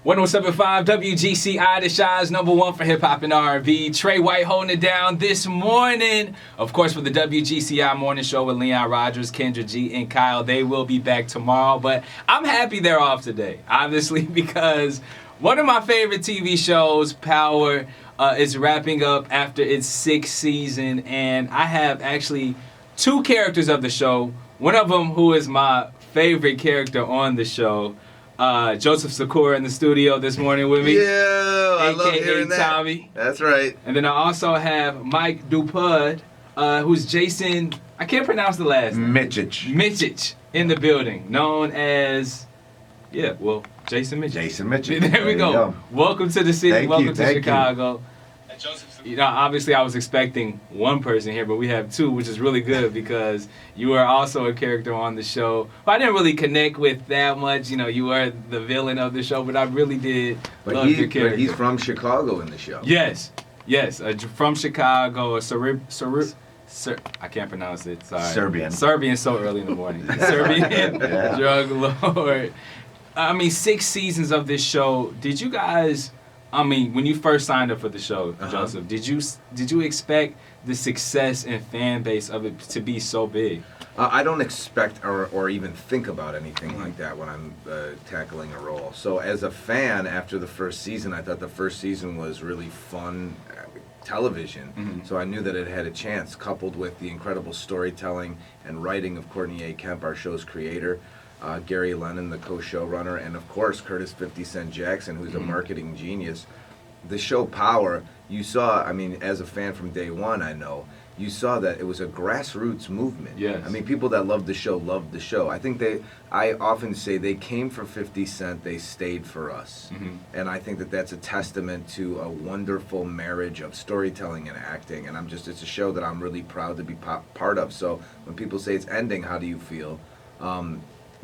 107.5 WGCI, the Shy's #1 for hip-hop and R&B. Trey White holding it down this morning. Of course, for the WGCI morning show with Leon Rogers, Kendra G, and Kyle. They will be back tomorrow, but I'm happy they're off today, obviously, because one of my favorite TV shows, Power, is wrapping up after its 6th season, and I have actually 2 characters of the show. One of them who is my favorite character on the show, Joseph Sikora in the studio this morning with me. Yeah, I love hearing that. Tommy. That's right. And then I also have Mike Dupod, who's Jason, I can't pronounce the last name. Mitchich in the building, known as, Jason Mitchich. Jason Mitchich. There we go. Welcome to the city. Welcome to Chicago. You know, obviously I was expecting one person here, but we have 2, which is really good because you are also a character on the show. I didn't really connect with that much. You know, you were the villain of the show, but I really did love your character. But he's from Chicago in the show. Yes, from Chicago. I can't pronounce it. Sorry. Serbian so early in the morning. Serbian drug lord. I mean, 6 seasons of this show. Did you guys... when you first signed up for the show, Joseph, did you expect the success and fan base of it to be so big? I don't expect or even think about anything like that when I'm tackling a role. So as a fan, after the first season, I thought the first season was really fun television. So I knew that it had a chance, coupled with the incredible storytelling and writing of Courtney A. Kemp, our show's creator. Gary Lennon, the co-showrunner, and of course Curtis 50 Cent Jackson, who's a marketing genius. The show Power, you saw, as a fan from day one, you saw that it was a grassroots movement. Yes. People that loved the show. I think I often say they came for 50 Cent, they stayed for us. And I think that that's a testament to a wonderful marriage of storytelling and acting, and it's a show that I'm really proud to be part of. So when people say it's ending, how do you feel?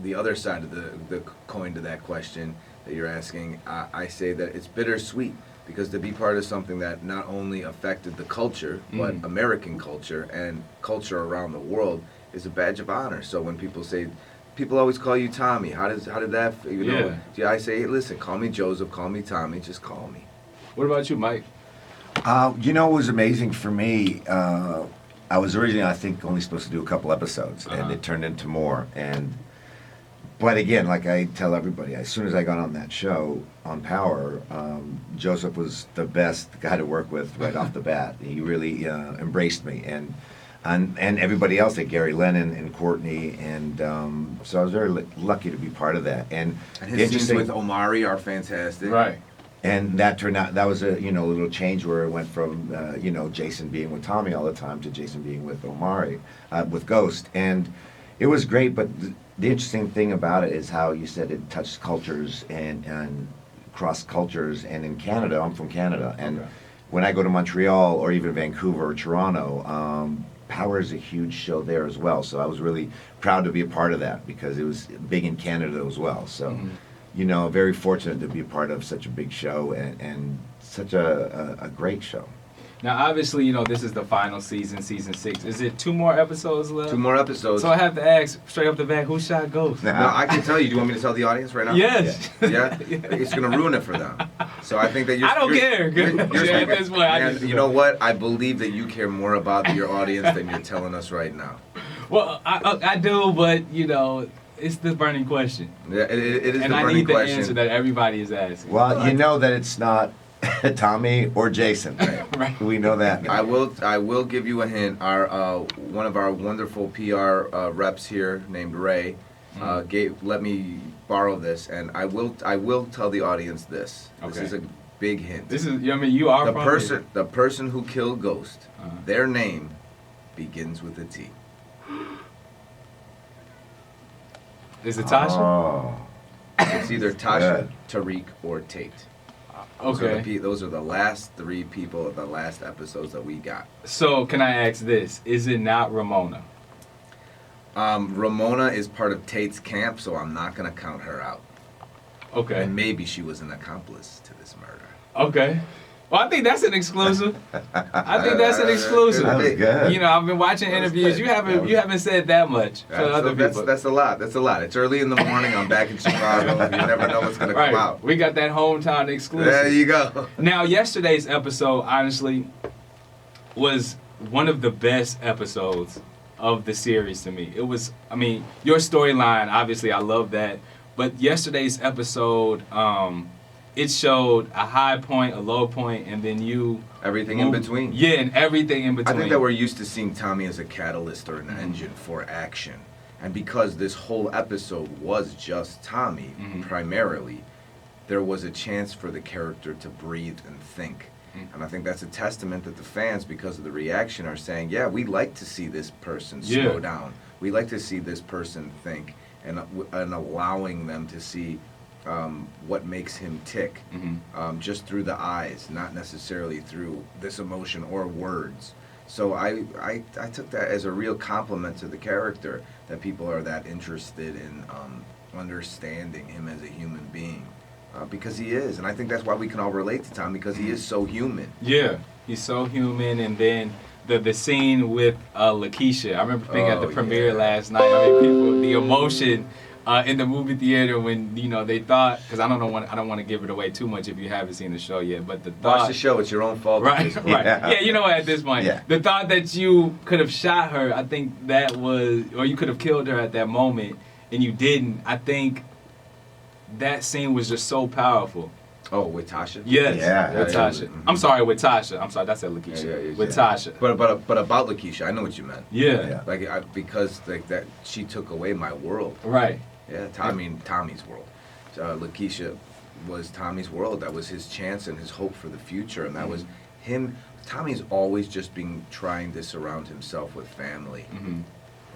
The other side of the coin to that question that you're asking, I say that it's bittersweet, because to be part of something that not only affected the culture, but American culture and culture around the world is a badge of honor. So when people always call you Tommy, how did that, I say, hey, listen, call me Joseph, call me Tommy, just call me. What about you, Mike? What was amazing for me, I was originally, I think, only supposed to do a couple episodes, and it turned into more. But again, like I tell everybody, as soon as I got on that show, on Power, Joseph was the best guy to work with right off the bat. He really embraced me, and everybody else, like Gary Lennon and Courtney, and so I was very lucky to be part of that. And his scenes with Omari are fantastic. Right. And that turned out, that was a little change where it went from Jason being with Tommy all the time to Jason being with Omari, with Ghost, and it was great. But the interesting thing about it is how you said it touched cultures and cross cultures. And in Canada, I'm from Canada, and when I go to Montreal or even Vancouver or Toronto, Power is a huge show there as well. So I was really proud to be a part of that because it was big in Canada as well. So, very fortunate to be a part of such a big show and such a great show. Now, obviously, this is the final season, season 6. Is it 2 more episodes left? 2 more episodes. So I have to ask, straight up the bat, who shot Ghost? No, I can tell you. Do you want me to tell the audience right now? Yes. Yeah? It's going to ruin it for them. So I think that I don't care. You know what? I believe that you care more about your audience than you're telling us right now. Well, I do, but, it's the burning question. Yeah, it is and the burning question. And I need the answer that everybody is asking. Well, you know that it's not Tommy or Jason. Right. We know that. I will give you a hint. Our one of our wonderful PR reps here named Ray let me borrow this, and I will tell the audience this. Okay. This is a big hint. This is you are the person who killed Ghost. Their name begins with a T. Is it Tasha? Oh. It's either Tasha, Tariq, or Tate. Okay. Those are the last 3 people of the last episodes that we got. So, can I ask this? Is it not Ramona? Ramona is part of Tate's camp, so I'm not going to count her out. Okay. And maybe she was an accomplice to this murder. Okay. Well, I think that's an exclusive. I think that's an exclusive. That was good. You know, I've been watching interviews. You haven't said that much for other people. That's a lot. That's a lot. It's early in the morning. I'm back in Chicago. You never know what's gonna come out. We got that hometown exclusive. There you go. Now, yesterday's episode, honestly, was one of the best episodes of the series to me. It was, I mean, your storyline, obviously, I love that. But yesterday's episode, it showed a high point, a low point, and then everything in between. Yeah, and everything in between. I think that we're used to seeing Tommy as a catalyst or an engine for action. And because this whole episode was just Tommy, primarily, there was a chance for the character to breathe and think. And I think that's a testament that the fans, because of the reaction, are saying, yeah, we like to see this person slow down. We like to see this person think, and allowing them to see what makes him tick, just through the eyes, not necessarily through this emotion or words. So I took that as a real compliment to the character, that people are that interested in understanding him as a human being, because he is. And I think that's why we can all relate to Tom, because he is so human. Yeah, he's so human. And then the scene with Lakeisha, I remember being at the premiere last night. I mean, people, the emotion in the movie theater when, you know, they thought, because I don't want to give it away too much if you haven't seen the show yet, but the thought, watch the show, it's your own fault. Right. Yeah, you know what, at this point, the thought that you could have shot her, I think that was, or you could have killed her at that moment, and you didn't. I think that scene was just so powerful. Oh, with Tasha? Yes, Yeah, with Tasha. I'm sorry, with Tasha. I'm sorry, that's at Lakeisha. With Tasha. But about Lakeisha, I know what you meant. Yeah. Like because like that, she took away my world. Right. Yeah, Tommy's world. Lakeisha was Tommy's world. That was his chance and his hope for the future, and that was him. Tommy's always just been trying to surround himself with family, and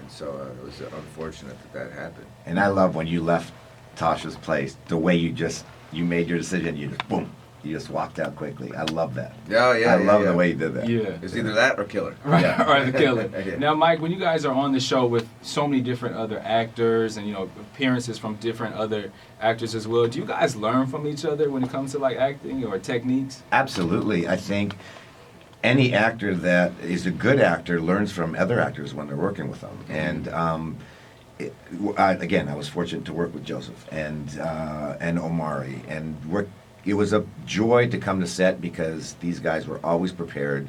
so it was unfortunate that happened. And I love when you left Tasha's place, the way you made your decision, you just boom, you just walked out quickly. I love that. I love the way you did that. Yeah. It's either that or kill her. Right, or the killer. Now, Mike, when you guys are on the show with so many different other actors and, you know, appearances from different other actors as well, do you guys learn from each other when it comes to, like, acting or techniques? Absolutely. I think any actor that is a good actor learns from other actors when they're working with them. And again, I was fortunate to work with Joseph and Omari, and it was a joy to come to set because these guys were always prepared,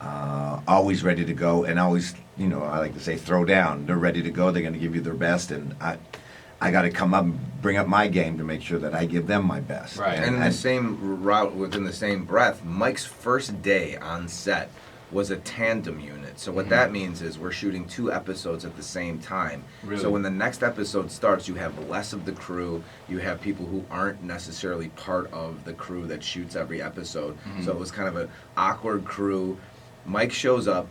always ready to go, and always, you know, I like to say, throw down. They're ready to go. They're going to give you their best, and I got to come up and bring up my game to make sure that I give them my best. Right. And in the same route, within the same breath, Mike's first day on set was a tandem unit. So what that means is we're shooting 2 episodes at the same time. Really? So when the next episode starts, you have less of the crew. You have people who aren't necessarily part of the crew that shoots every episode. So it was kind of an awkward crew. Mike shows up.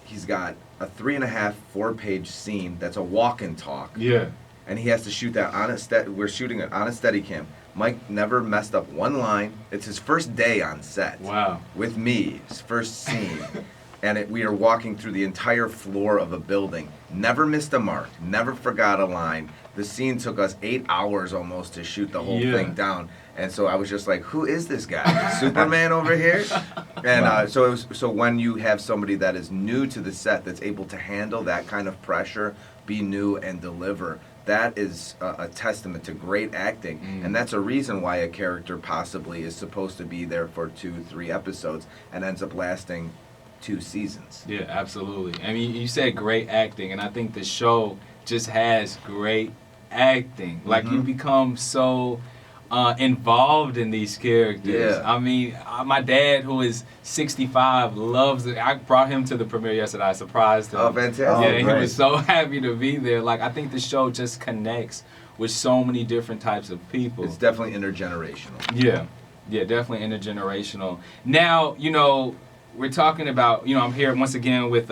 He's got a 3.5, 4-page scene that's a walk and talk. Yeah. And he has to shoot that on we're shooting it on a Steadicam. Mike never messed up one line. It's his first day on set. Wow. With me, his first scene. And we are walking through the entire floor of a building. Never missed a mark. Never forgot a line. The scene took us 8 hours almost to shoot the whole thing down. And so I was just like, who is this guy? Superman over here? And so when you have somebody that is new to the set that's able to handle that kind of pressure, be new and deliver, that is a testament to great acting. And that's a reason why a character possibly is supposed to be there for 2-3 episodes and ends up lasting 2 seasons. Yeah, absolutely. I mean, you said great acting, and I think the show just has great acting. Like, you become so involved in these characters. Yeah. I mean, my dad, who is 65, loves it. I brought him to the premiere yesterday. I surprised him. Oh, fantastic. Yeah, he great. was so happy to be there. Like, I think the show just connects with so many different types of people. It's definitely intergenerational. Yeah, definitely intergenerational. Now, you know, we're talking about, you know, I'm here once again with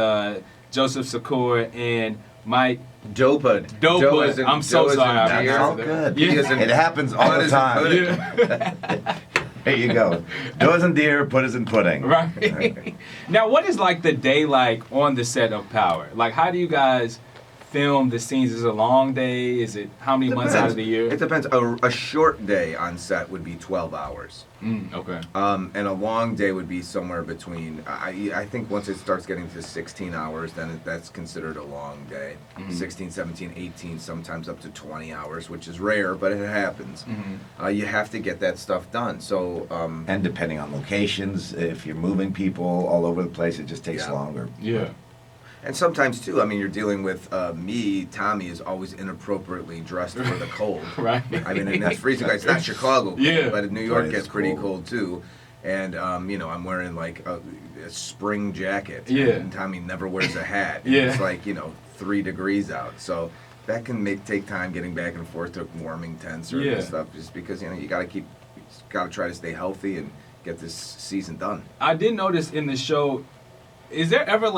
Joseph Sikora and Mike Dupod. I'm so sorry. That's all good. Yeah. It happens all the time. Yeah. There you go. Does and deer, put us in pudding. Right. Now, what is like the day like on the set of Power? Like, how do you guys film the scenes? Is it a long day? Is it how many months out of the year? It depends. A short day on set would be 12 hours. Okay. And a long day would be somewhere between. I think once it starts getting to 16 hours, then that's considered a long day. 16, 17, 18, sometimes up to 20 hours, which is rare, but it happens. You have to get that stuff done. So. And depending on locations, if you're moving people all over the place, it just takes longer. Yeah. And sometimes too, I mean, you're dealing with me. Tommy is always inappropriately dressed for the cold. Right. I mean, and that's freezing. It's not Chicago cold, Yeah. but New York Right, gets it's pretty cold. cold too. And you know, I'm wearing like a spring jacket. Yeah. And Tommy never wears a hat. Yeah. It's like 3 degrees out. So that can take time getting back and forth to warming temps or stuff. Just because you got to try to stay healthy and get this season done. I did notice in the show, is there ever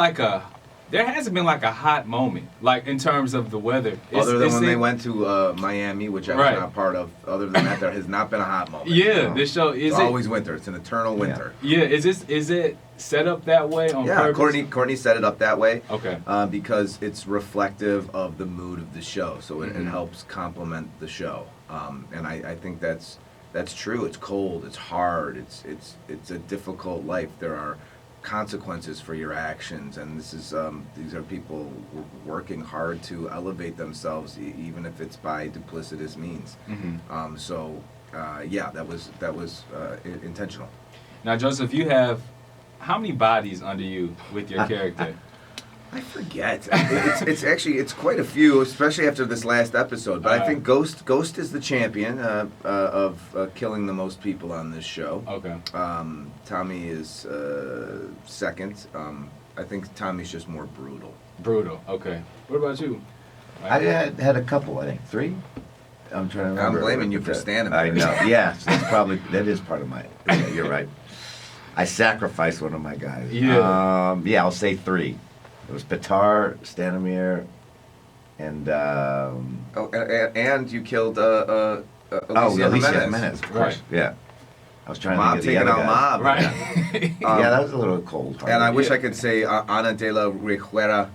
there hasn't been like a hot moment, like in terms of the weather. Other than when they went to Miami, which I was Right. not part of. Other than that, there has not been a hot moment. Yeah, this show is It's always winter. It's an eternal winter. Yeah, is it set up that way on Yeah, purpose? Courtney set it up that way. Okay. Because it's reflective of the mood of the show, so it helps complement the show. And I think that's true. It's cold. It's hard. It's a difficult life. There are consequences for your actions, and these are people working hard to elevate themselves, even if it's by duplicitous means. Yeah, that was intentional. Now, Joseph, you have how many bodies under you with your character? I forget. It's quite a few, especially after this last episode. But I think Ghost is the champion of killing the most people on this show. Okay. Tommy is second. I think Tommy's just more brutal. Brutal. Okay. What about you? I had a couple, I think. 3? I'm trying to remember. I'm blaming you for standing there. I know. Yeah, so that is part of my. Yeah, you're right. I sacrificed one of my guys. Yeah. Yeah, I'll say 3. It was Pitar, Stanimir, and and you killed Alicia Alicia Jimenez. Jimenez, of course. Right. Yeah, I was trying Mob to think of taking the other out guy. Mob. Right. Yeah, that was a little cold. And I wish I could say Ana de la Reguera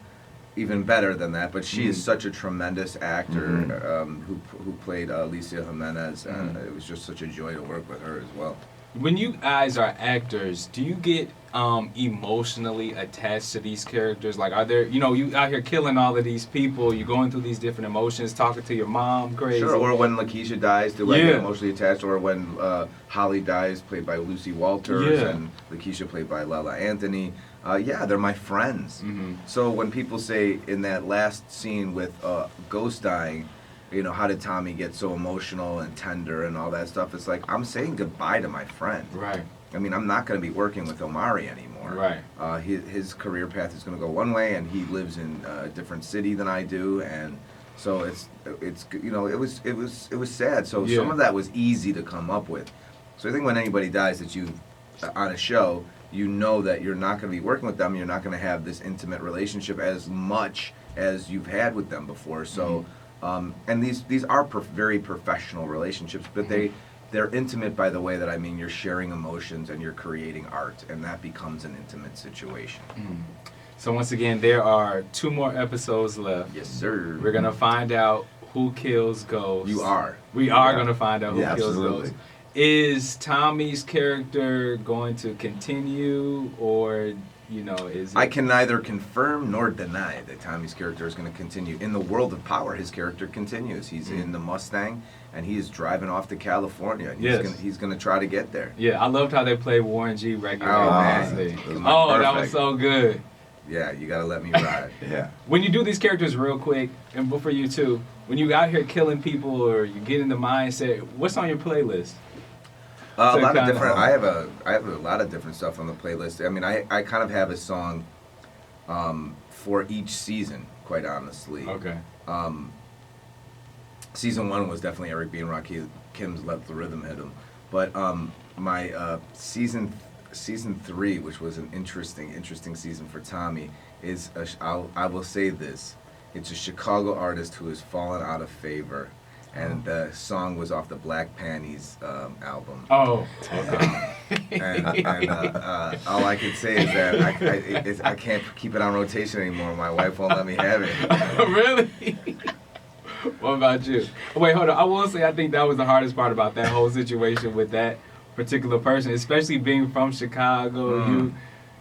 even better than that, but she is such a tremendous actor who played Alicia Jimenez, and it was just such a joy to work with her as well. When you guys are actors, do you get emotionally attached to these characters? Like, are there, you out here killing all of these people, you're going through these different emotions, talking to your mom, crazy. Sure, or when Lakeisha dies, do I get emotionally attached? Or when Holly dies, played by Lucy Walters, and Lakeisha played by Lala Anthony. Yeah, they're my friends. So when people say in that last scene with Ghost dying, how did Tommy get so emotional and tender and all that stuff? It's like, I'm saying goodbye to my friend. Right. I mean, I'm not going to be working with Omari anymore. Right. His career path is going to go one way, and he lives in a different city than I do, and so it's it was sad. So some of that was easy to come up with. So I think when anybody dies that you on a show, you know that you're not going to be working with them. You're not going to have this intimate relationship as much as you've had with them before. So. And these are very professional relationships, but they're intimate by the way that you're sharing emotions and you're creating art, and that becomes an intimate situation. So once again, there are 2 more episodes left. Yes, sir. We're gonna find out who kills Ghost. You are. We are gonna find out who kills absolutely. Ghost. Is Tommy's character going to continue, or is it... I can neither confirm nor deny that Tommy's character is going to continue. In the world of power, his character continues. He's in the Mustang, and he is driving off to California. And he's going to try to get there. Yeah, I loved how they played Warren G. regularly. Oh, man. That was so good. Yeah, you got to let me ride. Yeah. When you do these characters real quick, and for you too, when you out here killing people or you get in the mindset, what's on your playlist? A lot of different. I have a lot of different stuff on the playlist. I mean, I kind of have a song for each season, quite honestly. Okay. Season 1 was definitely Eric B. and Rakim's "Let the Rhythm Hit 'Em," but my season 3, which was an interesting season for Tommy, is I will say this: it's a Chicago artist who has fallen out of favor. And the song was off the Black Panties album. Oh, okay. all I can say is that I can't keep it on rotation anymore. My wife won't let me have it. Really? What about you? Wait, hold on. I will say I think that was the hardest part about that whole situation with that particular person, especially being from Chicago.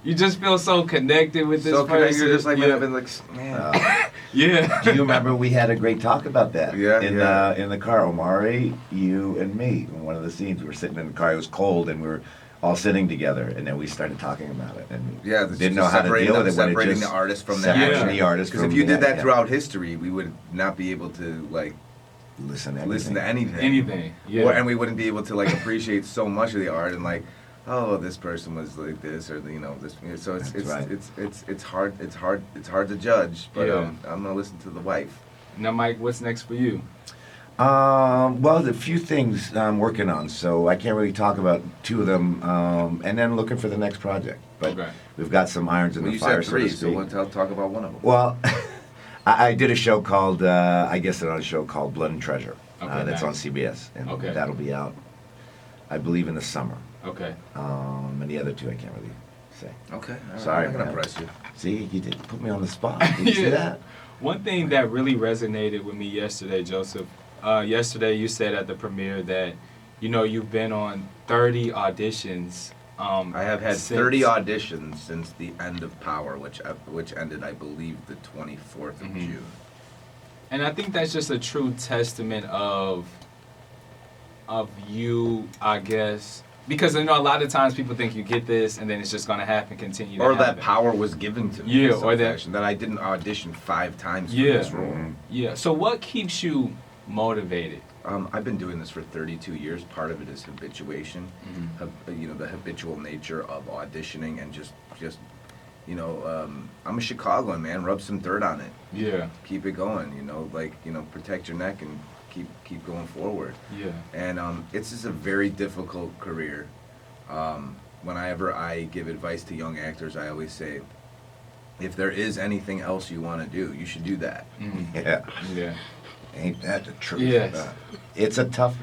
You just feel so connected with this person. You're just like, man, I've been like, man. Yeah. Do you remember we had a great talk about that? Yeah, in the car, Omari, you and me. In one of the scenes, we were sitting in the car. It was cold, and we were all sitting together, and then we started talking about it, and didn't know how to deal with it. Separating the artist from the action. The artist. Because if you did that throughout history, we would not be able to like listen to anything. Anything. Yeah. And we wouldn't be able to like appreciate so much of the art and like, oh, this person was like this or this. So it's hard to judge. But I'm gonna listen to the wife. Now, Mike, what's next for you? Well, there's a few things I'm working on, so I can't really talk about two of them. And then looking for the next project. But we've got some irons in the fire. You said three, so we'll talk about one of them. Well, I did a show called, another show called Blood and Treasure. That's on CBS, and that'll be out, I believe, in the summer. Okay. And the other two I can't really say. Okay. Sorry, I'm not gonna press you. See, you did put me on the spot. Did you see that? One thing that really resonated with me yesterday, Joseph. Yesterday you said at the premiere that, you've been on 30 auditions. I have had 30 auditions since the end of Power, which ended, I believe, the 24th of June. And I think that's just a true testament of you, I guess. Because a lot of times people think you get this and then it's just gonna continue to or happen. that power was given to me. Yeah, or that I didn't audition 5 times for this role. Yeah. So what keeps you motivated? I've been doing this for 32 years. Part of it is habituation, the habitual nature of auditioning and just I'm a Chicagoan, man. Rub some dirt on it. Yeah. Keep it going. Protect your neck and keep going forward. Yeah. And it's just a very difficult career. Whenever I give advice to young actors, I always say, if there is anything else you want to do, you should do that. Yeah. Ain't that the truth? Yes. It's a tough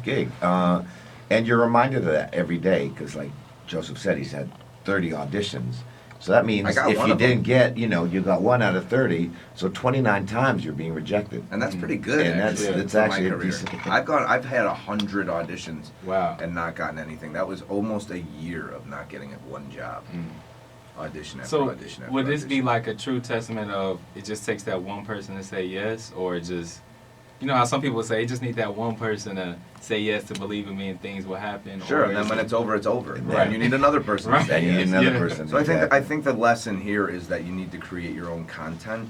gig, and you're reminded of that every day because, like Joseph said, he's had 30 auditions. So that means if you didn't get, you got 1 out of 30, so 29 times you're being rejected. And that's pretty good. And that's actually a decent. I've had 100 auditions. Wow. And not gotten anything. That was almost a year of not getting one job. Audition after audition after would this audition. be like a true testament of it just takes that one person to say yes, or just, how some people say, you just need that one person to say yes to believe in me and things will happen. Sure, and then when it's over, it's over. Right. And you need another person to say You yes. need another person. So I think the lesson here is that you need to create your own content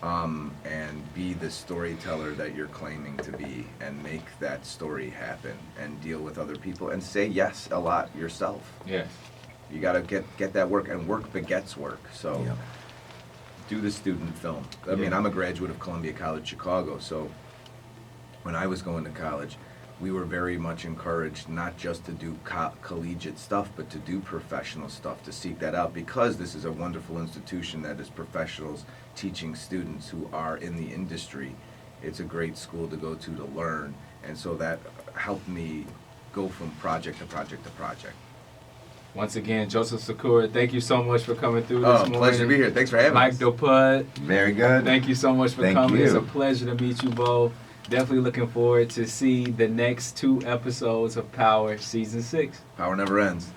and be the storyteller that you're claiming to be and make that story happen and deal with other people and say yes a lot yourself. Yes. You got to get that work, and work begets work. So do the student film. I mean, I'm a graduate of Columbia College Chicago, so when I was going to college, we were very much encouraged not just to do collegiate stuff, but to do professional stuff, to seek that out, because this is a wonderful institution that is professionals teaching students who are in the industry. It's a great school to go to learn, and so that helped me go from project to project to project. Once again, Joseph Sikora, thank you so much for coming through this morning. Pleasure to be here. Thanks for having Mike us. Dupod. Very good. Thank you so much for coming. It's a pleasure to meet you both. Definitely looking forward to see the next 2 episodes of Power Season 6. Power never ends.